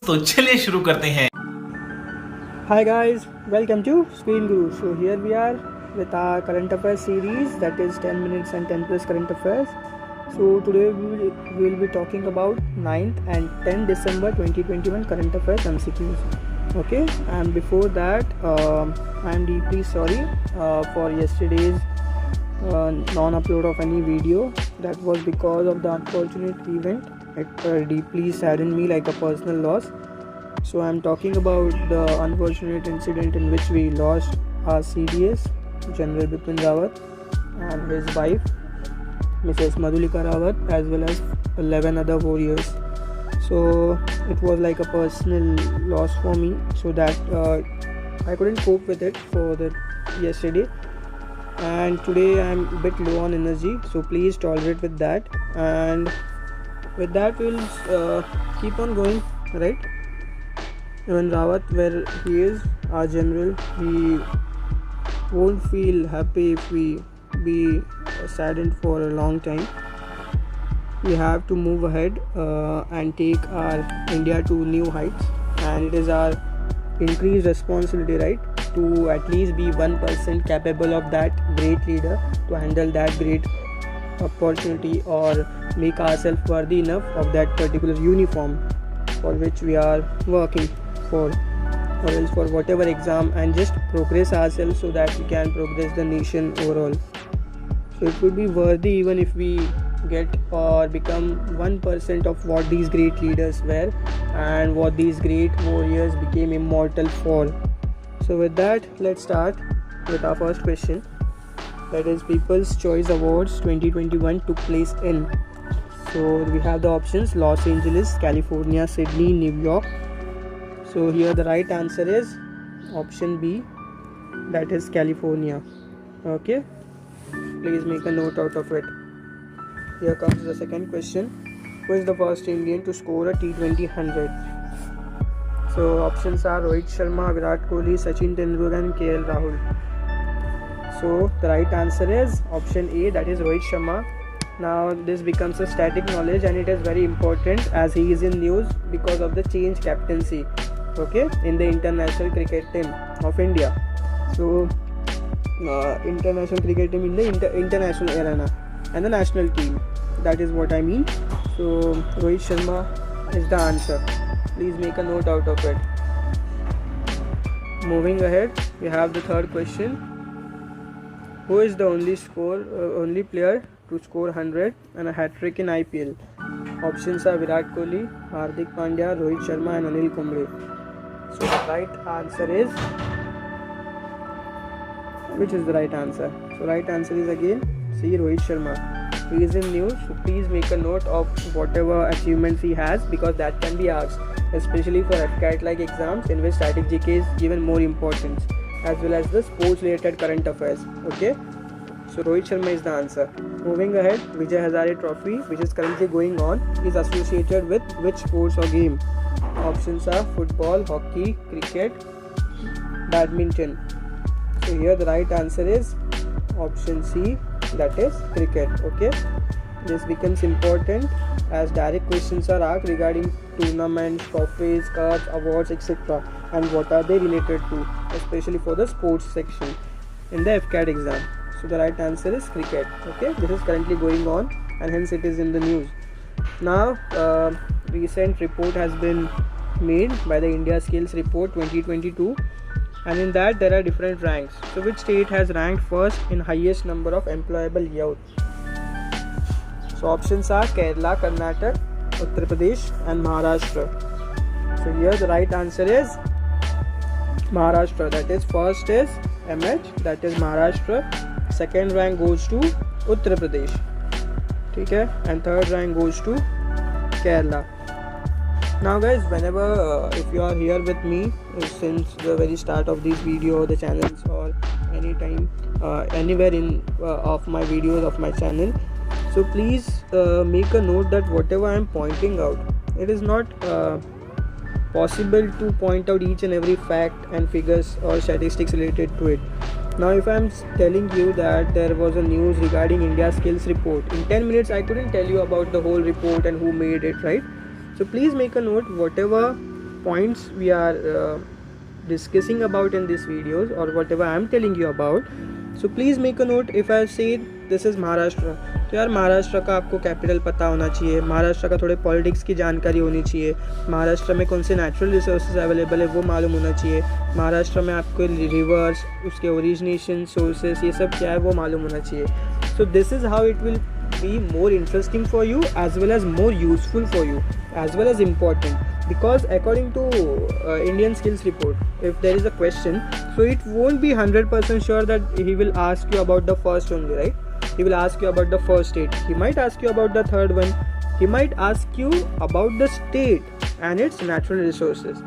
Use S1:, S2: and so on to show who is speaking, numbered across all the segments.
S1: तो चलिए शुरू करते हैं।
S2: Hi guys, welcome to Screen Guru. So here we are with our current affairs series, that is 10 minutes and 10 plus current affairs. So today we will be talking about 9th and 10 December 2021 current affairs MCQs. Okay, and before that I am deeply sorry for yesterday's non-upload of any video. That was because of the unfortunate event. It deeply saddened me like a personal loss. So I'm talking about the unfortunate incident in which we lost our CDS, General Bipin Rawat, and his wife, Mrs. Madhulika Rawat, as well as 11 other warriors. So it was like a personal loss for me, so that I couldn't cope with it for the yesterday. And today I'm a bit low on energy, so please tolerate with that. And with that we'll keep on going, right? Even Rawat, where he is, our general, he won't feel happy if we be saddened for a long time. We have to move ahead and take our India to new heights, and it is our increased responsibility, right, to at least be 1% capable of that great leader, to handle that great opportunity, or make ourselves worthy enough of that particular uniform for which we are working for, or else for whatever exam, and just progress ourselves so that we can progress the nation overall. So it would be worthy even if we get or become 1% of what these great leaders were and what these great warriors became immortal for. So with that, let's start with our first question, that is People's Choice Awards 2021 took place in. So we have the options: Los Angeles, California, Sydney, New York. So here the right answer is option B, that is California. Okay, please make a note out of it. Here comes the second question: who is the first Indian to score a T20 100? So options are Rohit Sharma, Virat Kohli, Sachin Tendulkar and KL Rahul. So the right answer is option A, that is Rohit Sharma. Now this becomes a static knowledge, and it is very important as he is in news because of the change captaincy, okay, in the international cricket team of India. So international cricket team in the international arena and the national team, that is what I mean. So Rohit Sharma is the answer. Please make a note out of it. Moving ahead, we have the third question: who is the only player to score 100 and a hat-trick in IPL? Options are Virat Kohli, Hardik Pandya, Rohit Sharma and Anil Kumble. So the right answer is, which is the right answer? So right answer is again C, Rohit Sharma. He is in news, so please make a note of whatever achievements he has, because that can be asked, especially for FCAT like exams in which static GK is given more importance, as well as the sports related current affairs. Okay, so Rohit Sharma is the answer. Moving ahead, Vijay Hazare Trophy, which is currently going on, is associated with which sports or game? Options are football, hockey, cricket, badminton. So here the right answer is option C, that is cricket. Okay, this becomes important as direct questions are asked regarding tournaments, trophies, cups, awards, etc., and what are they related to, especially for the sports section in the FCAT exam. So the right answer is cricket. Okay, this is currently going on, and hence it is in the news. Now recent report has been made by the India Skills Report 2022, and in that there are different ranks. So which state has ranked first in highest number of employable youth? So options are Kerala, Karnataka, Uttar Pradesh and Maharashtra. So here the right answer is Maharashtra, that is first is MH, that is Maharashtra, second rank goes to Uttar Pradesh, okay, and third rank goes to Kerala. Now guys, whenever if you are here with me since the very start of this video, the channels, or anytime anywhere in of my videos of my channel, so please make a note that whatever I am pointing out, it is not possible to point out each and every fact and figures or statistics related to it. Now if I am telling you that there was a news regarding India Skills Report, in 10 minutes I couldn't tell you about the whole report and who made it, right? So please make a note, whatever points we are discussing about in these videos, or whatever I am telling you about, so please make a note. If I say this is Maharashtra, तो यार महाराष्ट्र का आपको capital पता होना चाहिए, महाराष्ट्र का थोड़े politics की जानकारी होनी चाहिए, महाराष्ट्र में कौन से नेचुरल रिसोर्सेज अवेलेबल है वो मालूम होना चाहिए, महाराष्ट्र में आपको रिवर्स, उसके ओरिजिनेशन, सोर्सेस, ये सब क्या है वो मालूम होना चाहिए. So this is how it will be more interesting for you, as well as more useful for you, as well as important, because according to Indian skills report, if there is a question, so it won't be 100% sure that he will ask you about the first only, right? He will ask you about the first state, he might ask you about the third one, he might ask you about the state and its natural resources,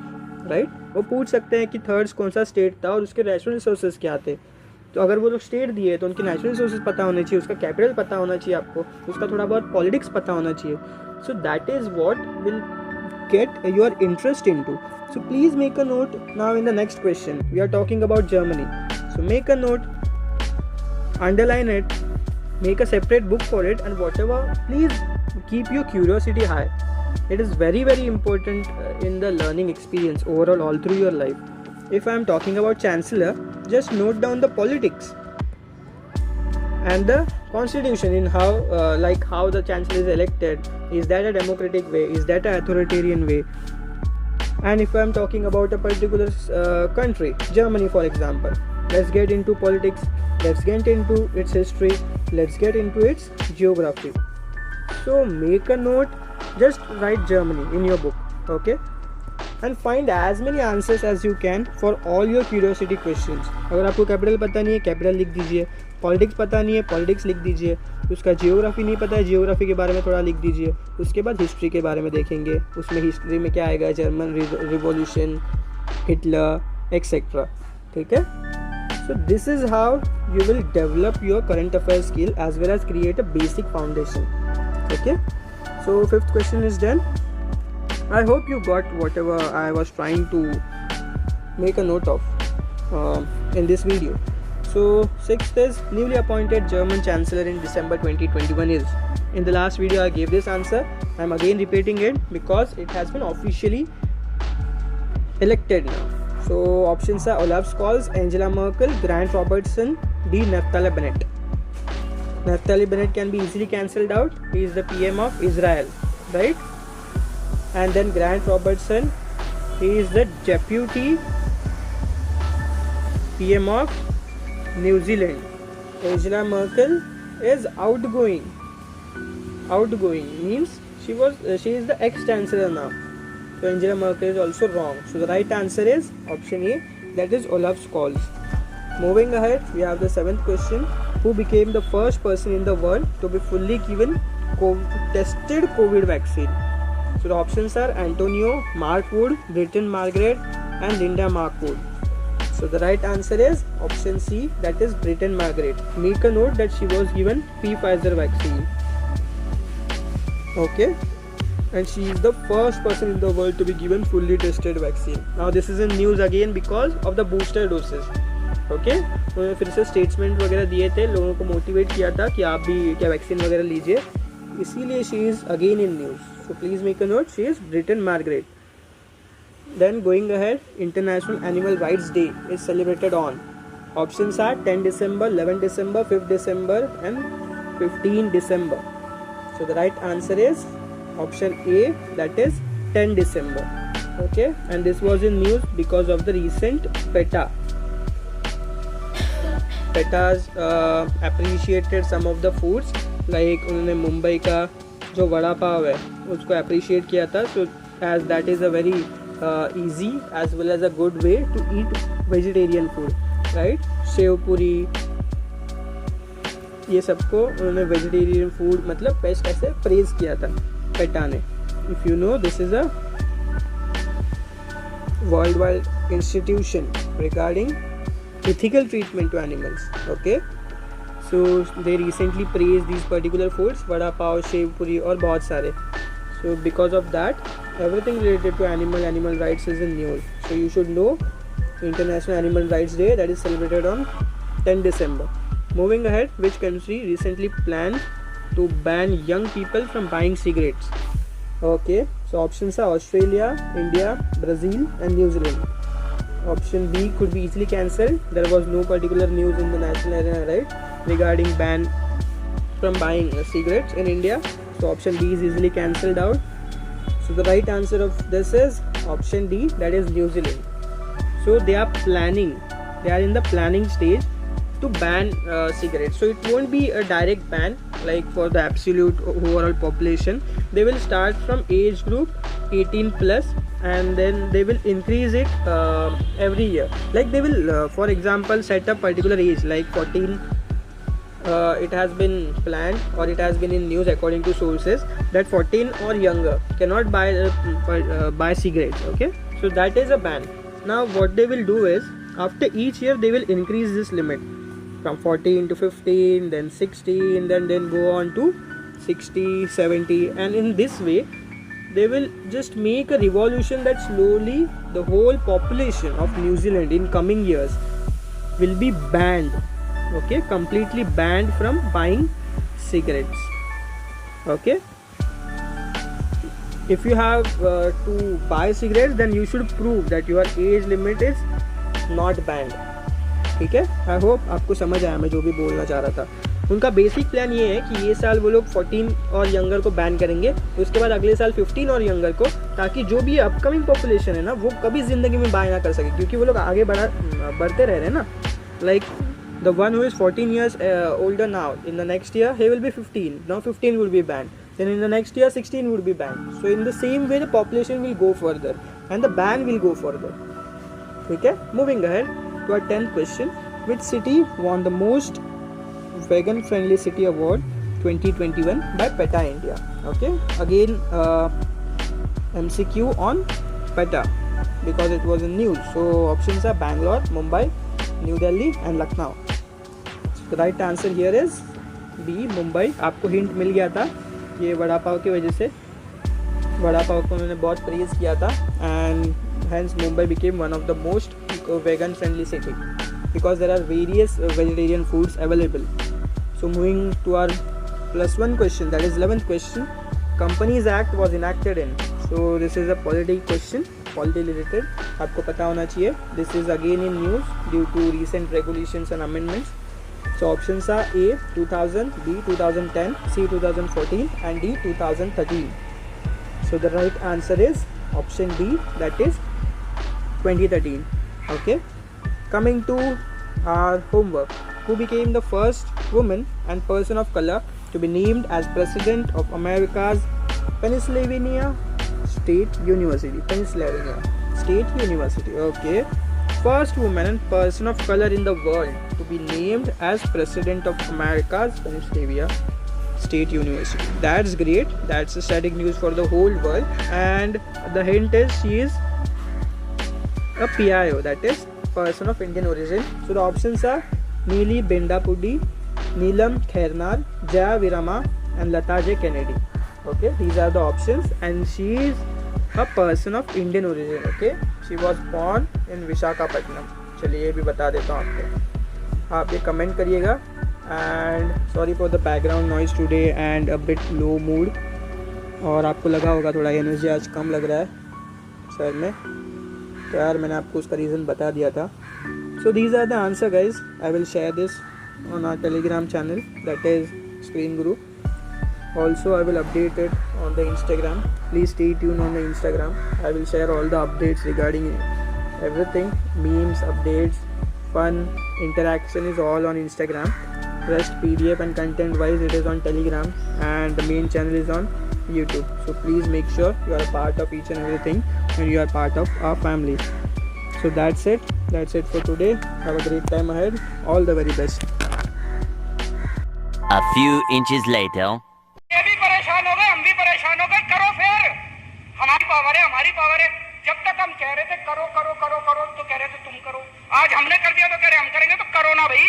S2: right? वो पूछ सकते हैं कि third कौन सा state था और उसके नेचुरल रिसोर्सेज क्या थे. तो अगर वो लोग स्टेट दिए तो उनके नेचुरल रिसोर्सेज पता होने चाहिए, उसका कैपिटल पता होना चाहिए आपको, उसका थोड़ा बहुत पॉलिटिक्स पता होना चाहिए. So that is what will get your interest into. So please make a note. Now in the next question we are talking about Germany. So make a note, underline it, make a separate book for it, and whatever, please keep your curiosity high. It is very very important in the learning experience overall all through your life. If I am talking about chancellor, just note down the politics and the constitution, in how how the chancellor is elected. Is that a democratic way? Is that an authoritarian way? And if I am talking about a particular country, Germany for example, let's get into politics, let's get into its history, let's get into its geography. So make a note, just write Germany in your book, okay, and find as many answers as you can for all your curiosity questions. अगर आपको capital पता नहीं है, capital लिख दीजिए. Politics पता नहीं है, पॉलिटिक्स लिख दीजिए. उसका जियोग्राफी नहीं पता है, जियोग्राफी के बारे में थोड़ा लिख दीजिए. उसके बाद हिस्ट्री के बारे में देखेंगे, उसमें हिस्ट्री में क्या आएगा, जर्मन रिवॉल्यूशन, हिटलर एक्सेट्रा. ठीक है. So this is how you will develop your current affairs skill as well as create a basic foundation. Okay. So fifth question is done. I hope you got whatever I was trying to make a note of in this video. So sixth is, newly appointed German Chancellor in December 2021 is. In the last video I gave this answer. I am again repeating it because it has been officially elected now. So options are Olaf Scholz, Angela Merkel, Grant Robertson, D. Naftali Bennett. Naftali Bennett can be easily cancelled out. He is the PM of Israel, right? And then Grant Robertson, he is the deputy PM of New Zealand. Angela Merkel is outgoing. Outgoing means she is the ex-chancellor now. So Angela Merkel is also wrong. So the right answer is option A, that is Olaf Scholz. Moving ahead, we have the seventh question. Who became the first person in the world to be fully given tested COVID vaccine? So the options are Antonio Mark Wood, Britton Margaret, and Linda Mark Wood. So the right answer is option C, that is Britton Margaret. Make a note that she was given Pfizer vaccine. Okay. And she is the first person in the world to be given fully tested vaccine. Now this is in news again because of the booster doses. Okay. उन्होंने फिर से statement वगैरह दिए थे, लोगों को motivate किया था कि आप भी क्या वैक्सीन वगैरह लीजिए, इसीलिए she is again in news. So please make a note, she is Britain Margaret. Then going ahead, international animal rights day is celebrated on. Options are 10 December, 11 December, 5 December and 15 December. So the right answer is option A, that is 10 December. Okay, and this was in news because of the recent PETA's appreciated some of the foods, like उन्होंने मुंबई का जो वड़ा पाव है उसको appreciate किया था. So as that is a very easy as well as a good way to eat vegetarian food, right? शेव पूरी, ये सबको उन्होंने वेजिटेरियन फूड मतलब बेस्ट ऐसे प्रेज किया था पेटा ने. If you know, this is a world wide institution regarding ethical treatment to animals. Okay, so they recently praised these particular foods, vada pav, shev puri और बहुत सारे. So because of that, everything related to animal rights is in news. So you should know International Animal Rights Day, that is celebrated on 10 December. Moving ahead, which country recently planned to ban young people from buying cigarettes? Okay, So options are Australia, India, Brazil and New Zealand. Option B could be easily cancelled. There was no particular news in the national arena, right, regarding ban from buying cigarettes in India. So option B is easily cancelled out. So the right answer of this is option D, that is New Zealand. So they are in the planning stage to ban cigarettes. So it won't be a direct ban like for the absolute overall population. They will start from age group 18 plus and then they will increase it every year. Like they will for example set a particular age like 14. It has been planned or it has been in news according to sources that 14 or younger cannot buy cigarettes. Okay, so that is a ban. Now what they will do is after each year they will increase this limit from 14 to 15, then 16, then go on to 60, 70, and in this way they will just make a revolution that slowly the whole population of New Zealand in coming years will be banned. Okay, completely banned from buying cigarettes. Okay, if you have to buy cigarettes, then you should prove that your age limit is not banned. ठीक है, I hope आपको समझ आया मैं जो भी बोलना चाह रहा था. उनका बेसिक प्लान ये है कि ये साल वो लोग 14 और यंगर को बैन करेंगे, उसके बाद अगले साल 15 और यंगर को, ताकि जो भी अपकमिंग पॉपुलेशन है ना वो कभी ज़िंदगी में बाय ना कर सके, क्योंकि वो लोग आगे बढ़ते रह रहे हैं ना. Like the one who is 14 years older now, in the next year he will be 15. Now 15 will be banned. Then in the next year 16 would be banned. So in the same way the population will go further and the ban will go further. Okay, moving ahead to our 10th question. Which city won the most vegan friendly city award 2021 by PETA India? Okay, again MCQ on PETA because it was in news. So options are Bangalore, Mumbai, New Delhi and Lucknow. So the right answer here is B, Mumbai. आपको hint मिल गया था ये वड़ा पाव की वजह से. वड़ा पाव को उन्होंने बहुत प्रेज किया था and hence Mumbai became one of the most vegan friendly city because there are various vegetarian foods available. So moving to our +1 question, that is 11th question. Companies Act was enacted in. So this is a polity question, polity related. आपको पता होना चाहिए. This is again in news due to recent regulations and amendments. So options are A 2000, B 2010, C 2014 and D 2013. So the right answer is option D, that is 2013. Okay, coming to our homework. Who became the first woman and person of color to be named as President of America's Pennsylvania State University? Pennsylvania State University. Okay, first woman and person of color in the world to be named as President of America's Pennsylvania State University. That's great. That's a static news for the whole world. And the hint is she is a PIO, that is person of Indian origin. So the options are Neeli Bendapudi, Neelam Khairnar, Jaya Virama and Lata J. Kennedy. Okay, these are the options and she is a person of Indian origin. Okay, she was born in Visakhapatnam. चलिए ये भी बता देता हूँ आपको, आप ये comment करिएगा. And sorry for the background noise today and a bit low mood. और आपको लगा होगा थोड़ा एनर्जी आज कम लग रहा है सर में, तो यार मैंने आपको उसका रीज़न बता दिया था. So these are the answer guys. I will share this on our Telegram channel, that is Screen Guru. Also I will update it on the Instagram. Please stay tuned on the Instagram. I will share all the updates regarding everything, memes, updates, fun, interaction is all on Instagram. Rest PDF and content wise it is on Telegram and the main channel is on YouTube. So please make sure you are a part of each and everything and you are part of our family. So that's it for today. Have a great time ahead. All the very best.
S1: A few inches later.
S3: हमारी power है. जब तक हम कह रहे थे करो करो करो करो तो कह रहे थे तुम करो. आज हमने कर दिया तो कह रहे हम करेंगे, तो करो ना भाई.